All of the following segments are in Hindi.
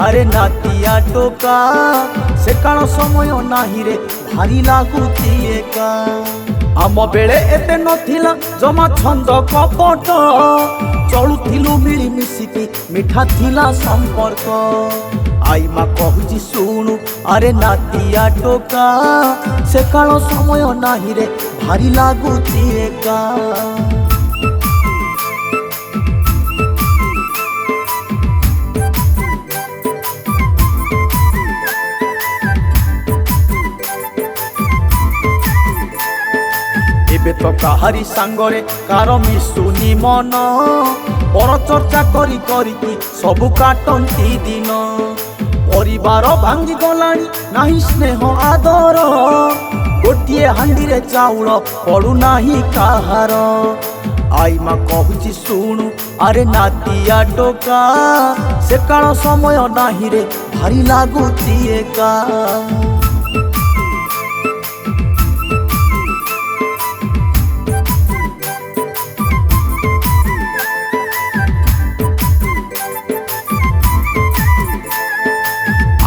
अरे नातिया टोका से काल समय नाही रे भारी लागुची एका आम बेले एते नथिला जमा छंद कपट चलुथिलु मिली मिसिकी मिठा थिला संपर्क आई माँ कहूची शुणु अरे नातिया टोका से काल समय नाही रे भारी लागुची एका एबे तो काहारी सांगरे कार मिसुनी मन पर चर्चा करी करी सब काटंती दिन परिवार भांगी गलानी नाही स्नेह आदर गोटे हांडी रे चाउल पड़ू नाही काहार आई माँ कहूची शुणु अरे नातिया टोका से काल समय नाही रे भारी लागुची एका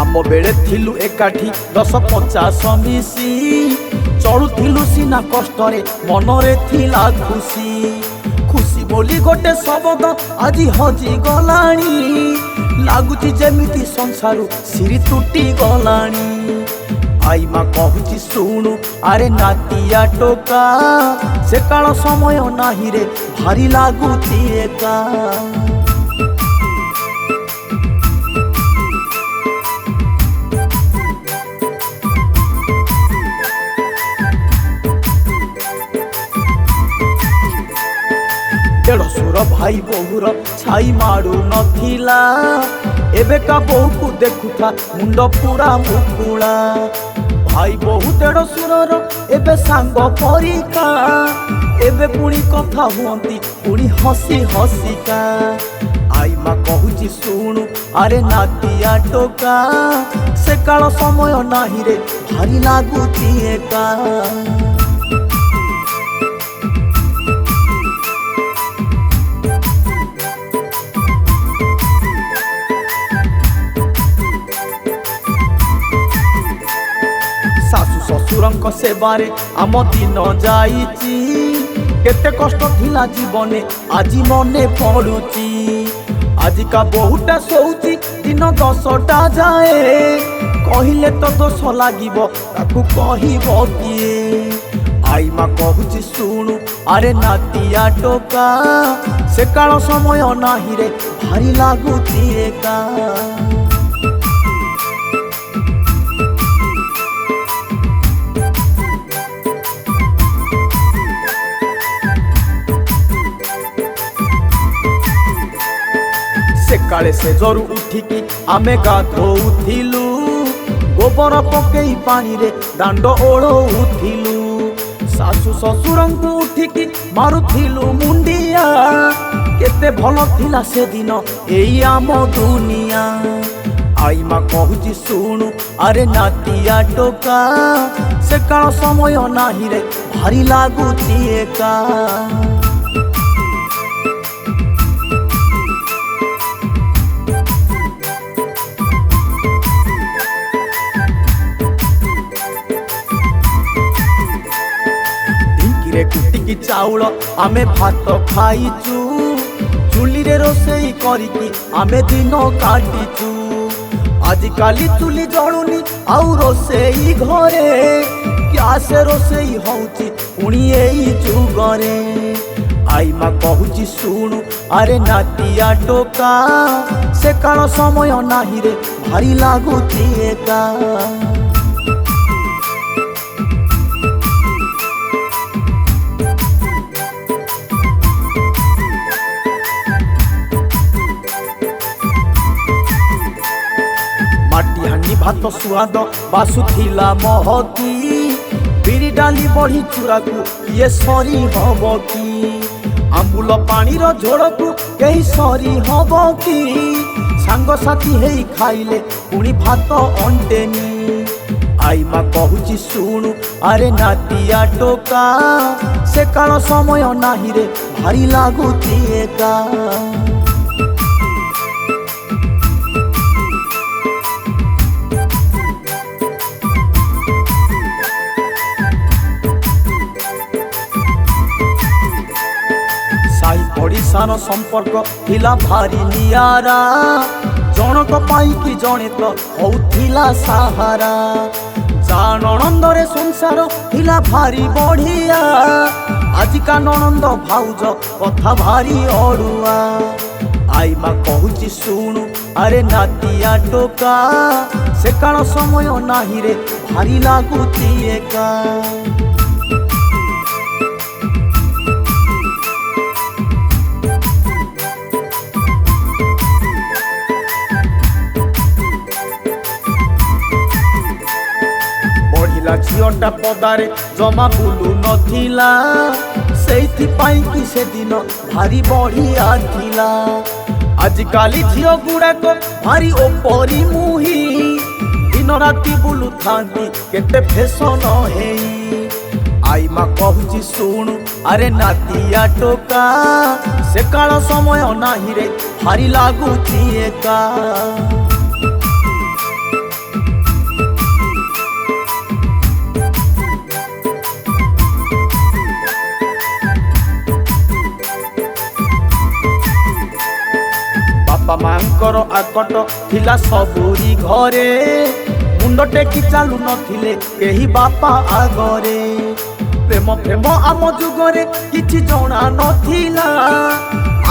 आम बेले थिलु एकाठी 10-50 मिसी चलुथिलु सिना कष्टरे मनरे थिला खुशी खुशी बोली गोटे शब्द आज हजी गलानी लागुची जेमिति संसारु सिरी तुटी गलानी आई माँ कहूची शुणु अरे नातिया टोका से काल समय नाही रे भारी लागुची एका देढ़सुर भाई बहुर छाई मारू नथिला एबे का बहु को देखुथा मुंड पूरा मुकुला भाई बहु देढ़सुर एबे सांग परिका एबे पुणी कथा हुअंती पुणी हसी हसिका आई माँ कहूची शुणु अरे नातिया टोका से काल समय नाही रे भारी लागुची एका सासु ससुरंक सेबारे आम दिन जाइची केते कष्ट थिला जीवने आज मने पड़ुची आजिका बहुटा सोउची दिन 10टा जाए कहिले तो दोष लागिबो ताकू कहिबो किए आई माँ कहूची शुणु अरे नातिया टोका से काल समय नाही रे भारी लागुची एका से काले से जरू उठिकी आमे गाधोउथिलु गोबर पकई पानी रे दांड ओळोउथिलु सासु ससुरंकु उठिकी मारुथिलु मुंडिया केते भल थिला से दिन एई आम दुनिया आई माँ कहूची शुणु अरे नातिया टोका से काल समय नाही रे भारी लागुची एका कुटिकी चाउल आमे भात खाइचु चुली रे रोसई करिकी आमे दिन काटिचु आज काली चुली जळुनी आउ रोसई घरे ग्यास रोसई होउची पुणी एई जुगरे आई माँ कहूची शुणु अरे नातिया टोका से काल समय नाही रे भारी लागुची एका माटी हांडी भात सुआद बासुथिला महती बिरी डाली बढ़ी चूरा को ये सरी हब कि आंबुल पानी रो झोड़ को कहीं सरी हब कि सांग साथी हेई खाइले पुणी भात अंटेनी आई माँ कहूची शुणु अरे नातिया टोका से काल समय नाही रे भारी लागुची एका। मईशार संपर्क थिला भारी नियारा जनक पाई जणे तो होउथिला सहारा जान नंदरे संसार थिला भारी बढ़िया आजिका ननंद भाउज कथा भारी अड़ुआ आई माँ कहूची शुणु अरे नातिया टोका से काल समय नाही रे भारी लागुची एका बढ़िला झीटा पदारे जमा बुलू नथिला सेइथि पाई कि से दिन भारी बढ़िया थिला आजिकाली झील गुड़ाक भारी ओपरी मुही दिन राति बुलू थांती केते फैशन हेई आई माँ कहूची शुणु अरे नातिया टोका से काल समय नाही रे भारी लागुची एका बापा मांकर आकट थिला सबुरी घरे मुंड टेकी चालू नथिले केही बापा आगरे प्रेम प्रेम आम जुगरे किछि जणा नथिला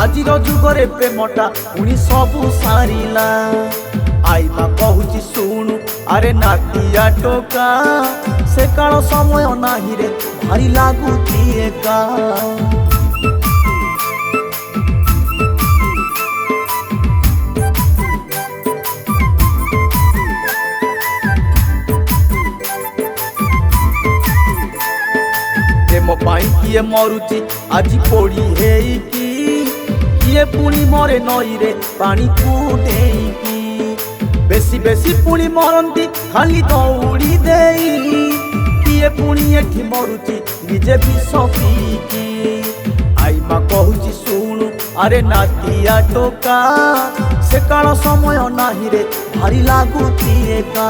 आजिर जुगरे प्रेमटा पुणी सबु सारिला आई माँ कहूची शुणु अरे नातिया टोका से काल समय नाही रे भारी लागुची एका प्रेम पाई किए मरुची आज पोड़ी हेकी किए पुणी मरे नई रे पानी को देकी बेसी बेसी पुणी मरंती खाली दौड़ी देई किए पुणी एठी मरुची निजे विष पीकी आई माँ कहूची शुणु अरे नातिया टोका से काल समय नाही रे भारी लागुची एका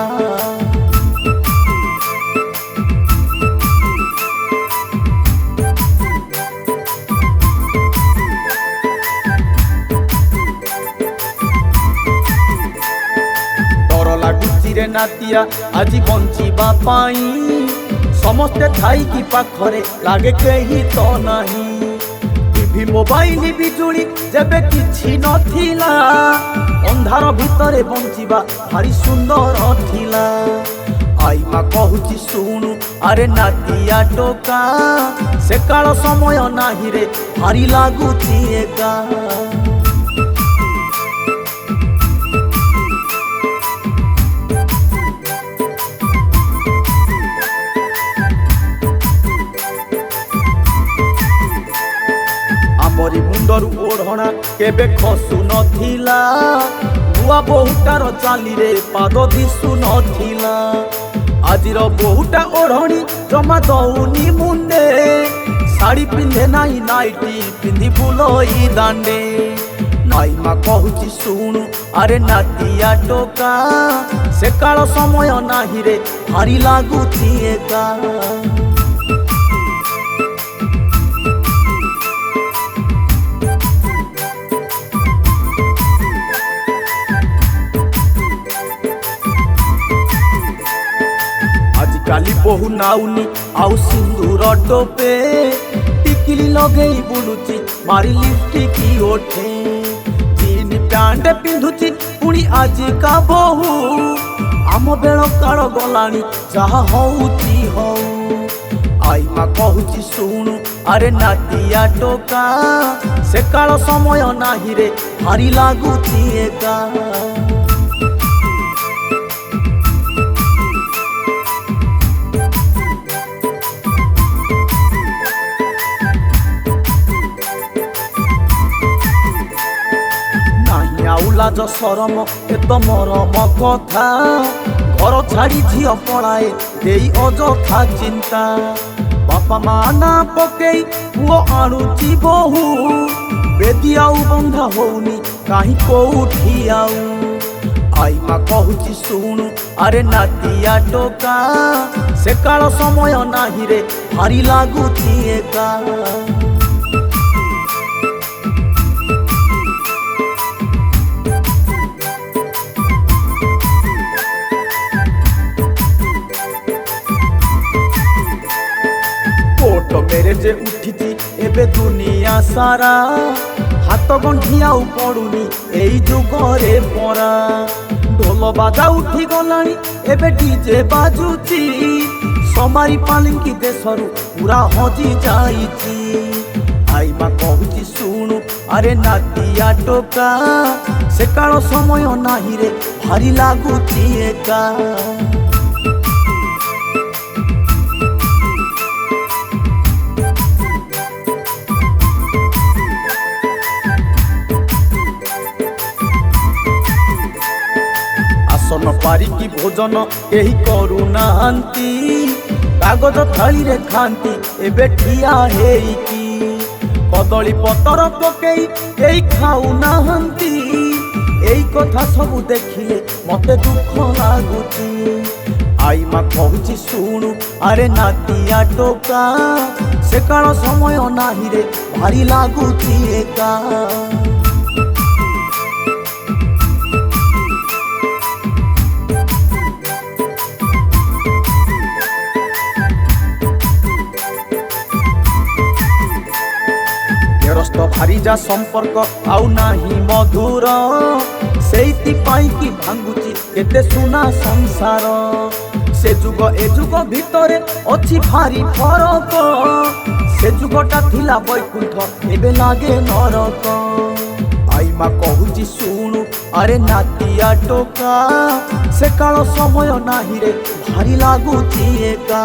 रे नातिया आज बंचिबा पाई समस्ते थाई की पाखरे लागे केही तो नहीं टीवी मोबाइल बिजुली जेबे किछि नथिला अंधार भितरे बंचिबा भारी सुंदर थिला आई माँ कहूची शुणु अरे नातिया टोका से काल समय नाही रे भारी लागुची एका मरी मुंडर ओढ़ना केबे खसु नथिला नुआ बहुटार चाली रे पाद दिसु नथिला आजिर बहुटा ओढ़नी जमा दौनी मुंडे साड़ी पिंधे नाई नाइटी पिंधि बुलोई दांडे नाई माँ कहूची शुणु अरे नातिया टोका से काल समय नाही रे भारी लागुची एका काली बहु नाउनी आउ सिंदूर टोपे टिकिली लगेई बुलुची मारी लिपस्टिक ओठे जीन पैंट पिंधुची पुणी आज का बहु आम बेल काल गलानी जहा होउची हो आई माँ कहूची शुणु अरे नातिया टोका से काल समय नाही रे भारी लागुची एका लाज सरम एत मरम कथा घर छाड़ी झी पड़ाए देई अजथा चिंता बापा माँ ना पकई पुओ आणुची बहु बेदी आउ बंधा होनी कहीं कोठी आउ आई माँ कहूची शुणु अरे नातिया टोका से काल समय नाही रे भारी लागुची एका से जे उठिची एबे दुनिया सारा हाथ गंठी आउ पड़ुनी एई जुगरे परा ढोल बाजा उठी गलानी एबे डीजे बाजुची समारी पालिंकी देशरू पूरा हजी जाइची आई मा कहूची शुणु अरे नातिया टोका से काल समय नाही रे भारी लागुची एका आसन पारिकी भोजन केही करुनाहांती कागज थाली रे खांती एबे ठिया हेइकी कदली पतर पकेई केही खाऊ नाहांती एई कथा सबु देखिले मते दुख लागुची आई मा कहूची शुणु अरे नातिया टोका से काल समय नाही रे भारी लागुची एका रस्त भारी जा संपर्क आउ नाही मधुर सेइति पाई की भांगुची केते सुना संसार से जुग ए जुग भितरे अछि भारी फरक से जुगटा थिला बैकुंठ एबे लागे नरक आई मा कहूची शुणु अरे नातिया टोका से काल समय नाही रे भारी लागुची एका।